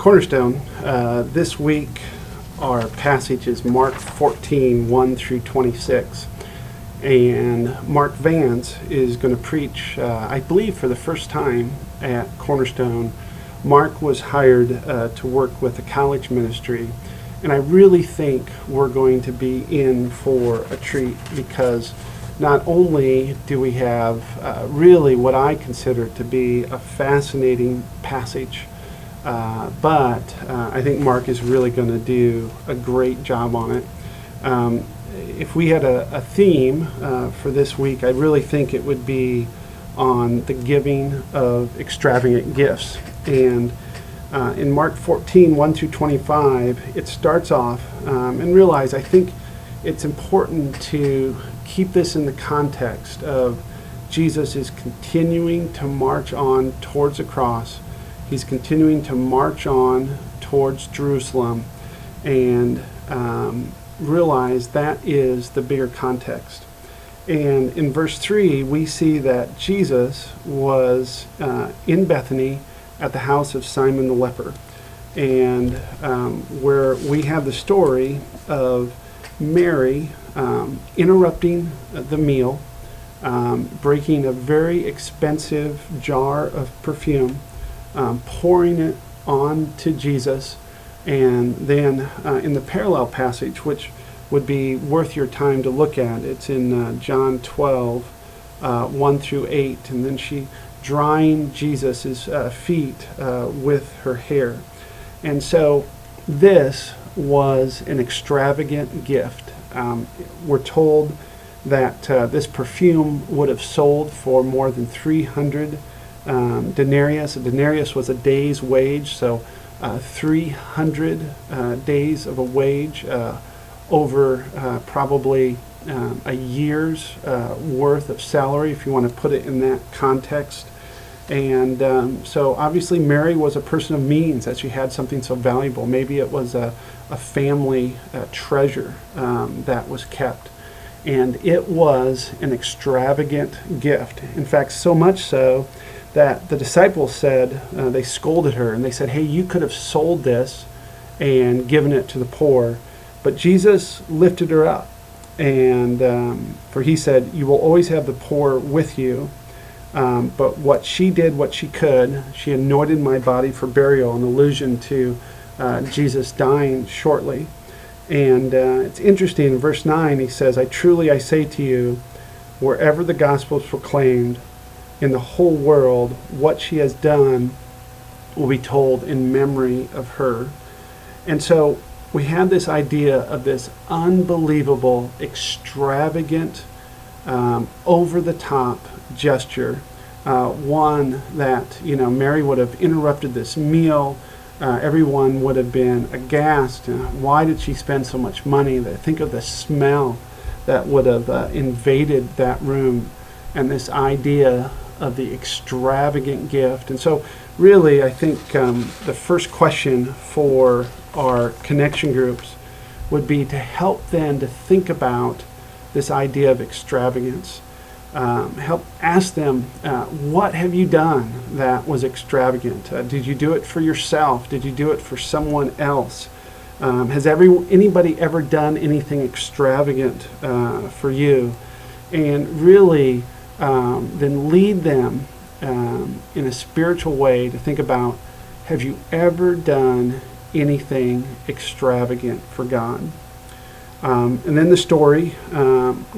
Cornerstone, this week our passage is Mark 14, 1 through 26. And Mark Vance is going to preach, I believe for the first time at Cornerstone. Mark was hired to work with the college ministry. And I really think we're going to be in for a treat, because not only do we have really what I consider to be a fascinating passage, but I think Mark is really going to do a great job on it. If we had a theme for this week, I really think it would be on the giving of extravagant gifts. And in Mark 14, 1 through 25, it starts off, and realize I think it's important to keep this in the context of Jesus is continuing to march on towards the cross. He's continuing to march on towards Jerusalem, and realize that is the bigger context. And in verse 3, we see that Jesus was in Bethany at the house of Simon the leper, and where we have the story of Mary interrupting the meal, breaking a very expensive jar of perfume, pouring it on to Jesus, and then in the parallel passage, which would be worth your time to look at, it's in John 12, 1 through 8, and then she drying Jesus' feet with her hair. And so this was an extravagant gift. We're told that this perfume would have sold for more than 300 denarius. A denarius was a day's wage, so 300 days of a wage over probably a year's worth of salary, if you want to put it in that context. And so obviously Mary was a person of means, that she had something so valuable. Maybe it was a family treasure that was kept. And it was an extravagant gift. In fact, so much so that the disciples said, they scolded her, and they said, hey, you could have sold this and given it to the poor. But Jesus lifted her up. And for he said, you will always have the poor with you. But what she did, what she could, she anointed my body for burial, an allusion to Jesus dying shortly. And it's interesting, in verse 9, he says, I say to you, wherever the gospel is proclaimed in the whole world, what she has done will be told in memory of her. And so we have this idea of this unbelievable, extravagant, over-the-top gesture, one that, Mary would have interrupted this meal. Everyone would have been aghast. Why did she spend so much money? Think of the smell that would have invaded that room, and this idea of the extravagant gift. And so really, I think the first question for our connection groups would be to help them to think about this idea of extravagance. Help ask them, what have you done that was extravagant? Did you do it for yourself? Did you do it for someone else? Has anybody ever done anything extravagant for you? And really then lead them in a spiritual way to think about, have you ever done anything extravagant for God? And then the story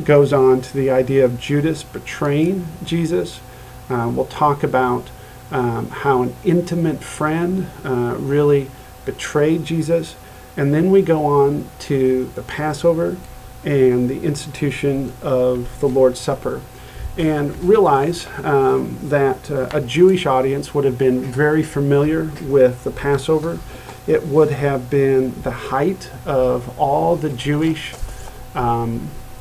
goes on to the idea of Judas betraying Jesus. We'll talk about how an intimate friend really betrayed Jesus. And then we go on to the Passover and the institution of the Lord's Supper. And realize that a Jewish audience would have been very familiar with the Passover. It would have been the height of all the Jewish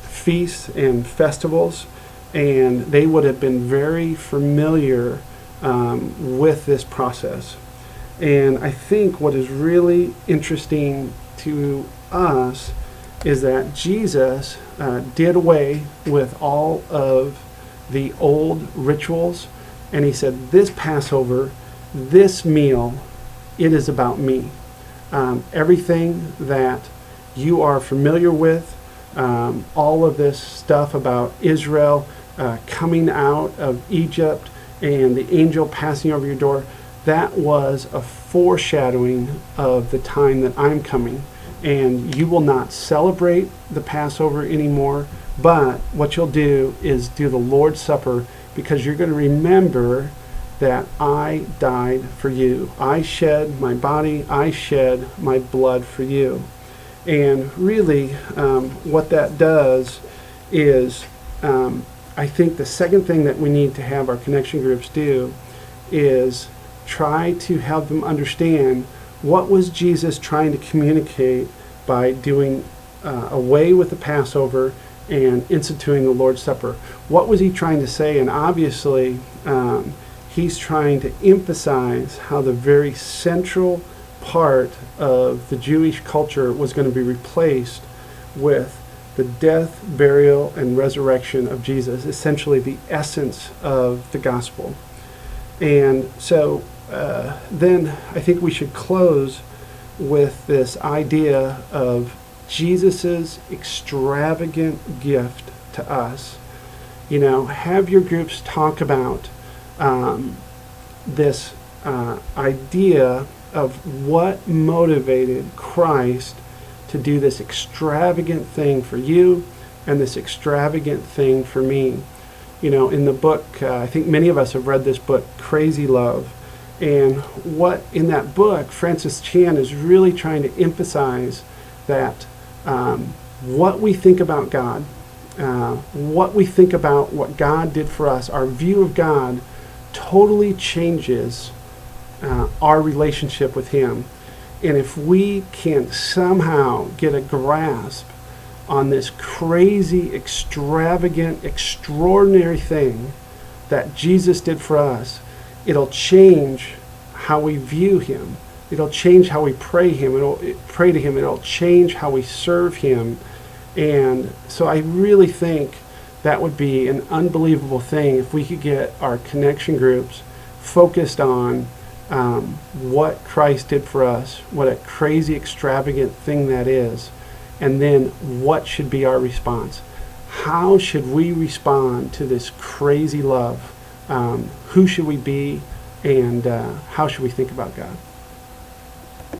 feasts and festivals, and they would have been very familiar with this process. And I think what is really interesting to us is that Jesus did away with all of the old rituals, and he said, this Passover, this meal it is about me. Everything that you are familiar with, all of this stuff about Israel coming out of Egypt and the angel passing over your door, that was a foreshadowing of the time that I'm coming. And you will not celebrate the Passover anymore, but what you'll do is do the Lord's Supper, because you're going to remember that I died for you. I shed my body, I shed my blood for you. And really, what that does is, I think the second thing that we need to have our connection groups do is try to help them understand what was Jesus trying to communicate by doing away with the Passover and instituting the Lord's Supper. What was he trying to say? And obviously, he's trying to emphasize how the very central part of the Jewish culture was going to be replaced with the death, burial, and resurrection of Jesus, essentially the essence of the gospel. And so then I think we should close with this idea of Jesus's extravagant gift to us. You know, have your groups talk about this idea of what motivated Christ to do this extravagant thing for you and this extravagant thing for me. You know, in the book, I think many of us have read this book, Crazy Love. And what in that book, Francis Chan is really trying to emphasize that what we think about God, what we think about what God did for us, our view of God totally changes our relationship with Him. And if we can somehow get a grasp on this crazy, extravagant, extraordinary thing that Jesus did for us, it'll change how we view Him. It'll change how we pray to Him. It'll change how we serve Him. And so I really think that would be an unbelievable thing if we could get our connection groups focused on what Christ did for us, what a crazy, extravagant thing that is, and then what should be our response. How should we respond to this crazy love? Who should we be, and how should we think about God?